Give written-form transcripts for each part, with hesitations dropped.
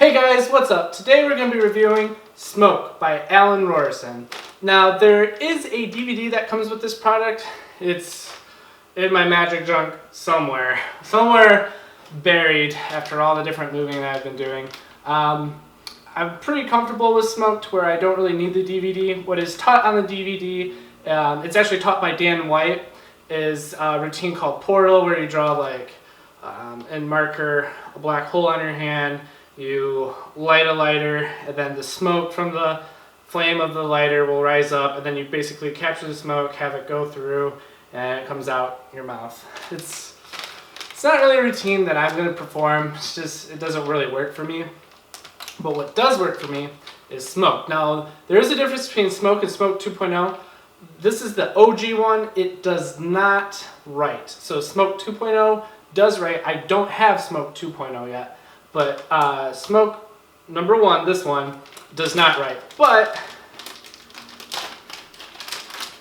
Hey guys, what's up? Today we're going to be reviewing Smoke by Alan Rorrison. Now there is a DVD that comes with this product. It's in my magic junk somewhere buried after all the different moving that I've been doing. I'm pretty comfortable with Smoke to where I don't really need the DVD. What is taught on the DVD, it's actually taught by Dan White, is a routine called Portal, where you draw like in marker a black hole on your hand. You light a lighter, and then the smoke from the flame of the lighter will rise up, and then you basically capture the smoke, have it go through, and it comes out your mouth. It's not really a routine that I'm going to perform. It's just, it doesn't really work for me. But what does work for me is Smoke. Now, there is a difference between Smoke and Smoke 2.0. This is the OG one. It does not write. So Smoke 2.0 does write. I don't have Smoke 2.0 yet. But Smoke number one, this one, does not write. But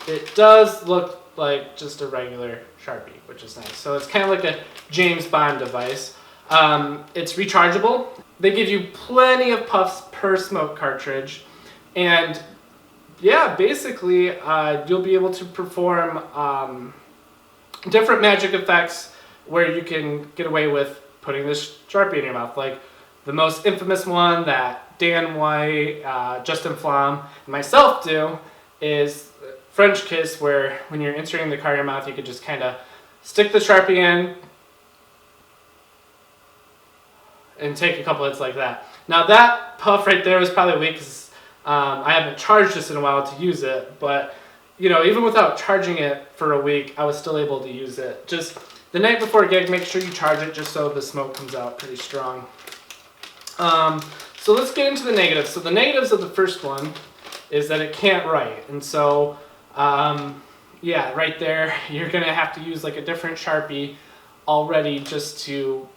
it does look like just a regular Sharpie, which is nice. So it's kind of like a James Bond device. It's rechargeable. They give you plenty of puffs per Smoke cartridge. And yeah, basically you'll be able to perform different magic effects where you can get away with putting this Sharpie in your mouth. Like the most infamous one that Dan White, Justin Flom, and myself do is French kiss, where when you're inserting the card in your mouth, you could just kind of stick the Sharpie in and take a couple hits like that. Now that puff right there was probably weak because I haven't charged this in a while to use it, but you know, even without charging it for a week, I was still able to use it. Just the night before a gig, make sure you charge it just so the smoke comes out pretty strong. So let's get into the negatives. So the negatives of the first one is that it can't write. And so, yeah, right there, you're going to have to use like a different Sharpie already just to,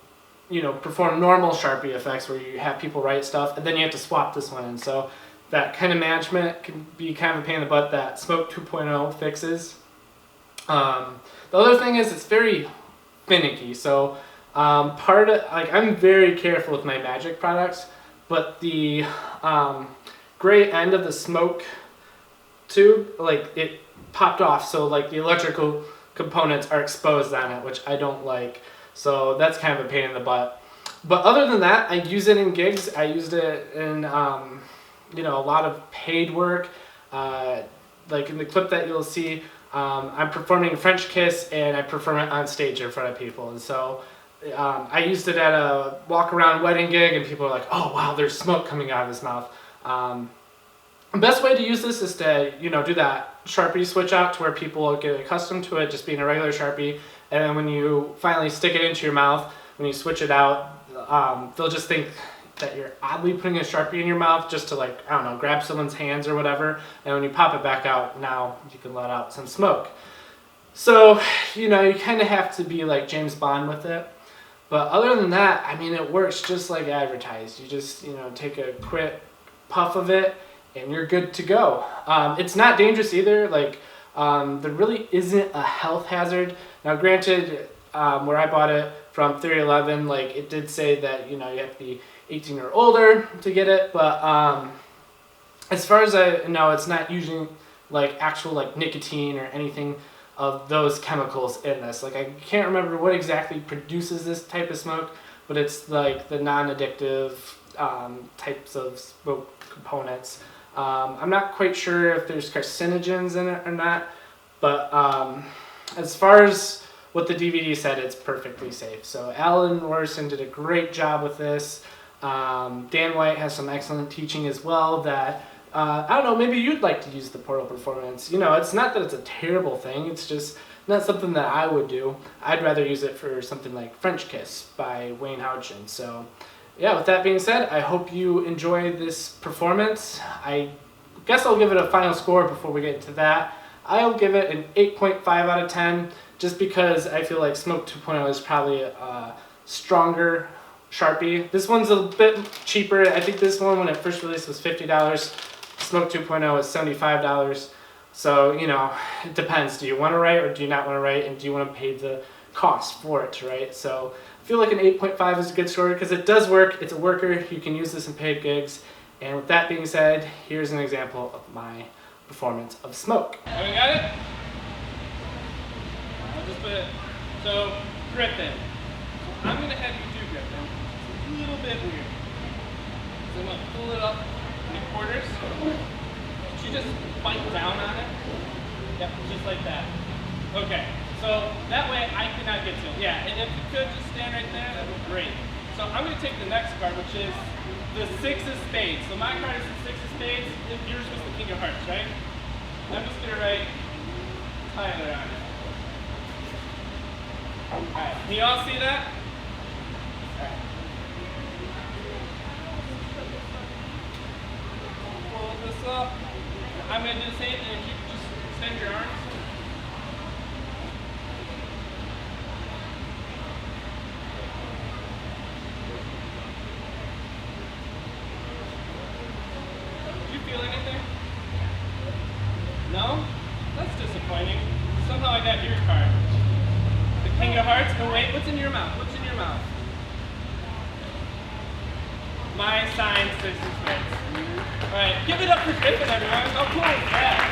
you know, perform normal Sharpie effects where you have people write stuff, and then you have to swap this one in. So that kind of management can be kind of a pain in the butt that Smoke 2.0 fixes. The other thing is it's very finicky. So I'm very careful with my magic products, but the gray end of the smoke tube, like it popped off, so like the electrical components are exposed on it, which I don't like. So that's kind of a pain in the butt. But other than that, I use it in gigs. I used it in you know, a lot of paid work. Like in the clip that you'll see, I'm performing French Kiss, and I perform it on stage in front of people. And so I used it at a walk-around wedding gig, and people are like, oh wow, there's smoke coming out of his mouth. The best way to use this is to, you know, do that Sharpie switch out to where people get accustomed to it just being a regular Sharpie, and then when you finally stick it into your mouth, when you switch it out, they'll just think that you're oddly putting a Sharpie in your mouth just to, like, I don't know, grab someone's hands or whatever, and when you pop it back out, now you can let out some smoke. So, you know, you kind of have to be like James Bond with it. But other than that, I mean, it works just like advertised. You just, you know, take a quick puff of it and you're good to go. It's not dangerous either. Like, there really isn't a health hazard. Now, granted, where I bought it from 311, like, it did say that, you know, you have to be 18 or older to get it, but as far as I know, it's not using like actual like nicotine or anything of those chemicals in this. Like, I can't remember what exactly produces this type of smoke, but it's like the non-addictive types of smoke components. I'm not quite sure if there's carcinogens in it or not, but as far as what the DVD said, it's perfectly safe. So Alan Rorrison did a great job with this. Dan White has some excellent teaching as well that, I don't know, maybe you'd like to use the Portal Performance. You know, it's not that it's a terrible thing, it's just not something that I would do. I'd rather use it for something like French Kiss by Wayne Houchin. So yeah, with that being said, I hope you enjoy this performance. I guess I'll give it a final score before we get into that. I'll give it an 8.5 out of 10, just because I feel like Smoke 2.0 is probably a stronger Sharpie. This one's a bit cheaper. I think this one, when it first released, was $50. Smoke 2.0 is $75. So, you know, it depends. Do you want to write or do you not want to write? And do you want to pay the cost for it to write? So feel like an 8.5 is a good score because it does work. It's a worker. You can use this in paid gigs. And with that being said, here's an example of my performance of Smoke. Oh, we got it? I'll just put it. So, Griffin. I'm going to have you do Griffin. It's a little bit weird. So I'm going to pull it up in quarters. Should you just bite down on it? Yep, just like that. Okay, so that way I cannot get to it. Yeah, and if you could just stand right there, that would be great. So I'm going to take the next card, which is the 6 of spades. So my card is the 6 of spades. Yours was the King of Hearts, right? I'm just going to write Tyler on it. Alright, can you all see that? Alright. Pull this up. I'm going to do the same thing. If you could just extend your arms. Did you feel anything? No? That's disappointing. Somehow I got your card. The King of Hearts. Oh wait, what's in your mouth? What's in your mouth? My signed 6 of spades. Alright, give it up for Griffin, everyone. How cool is that?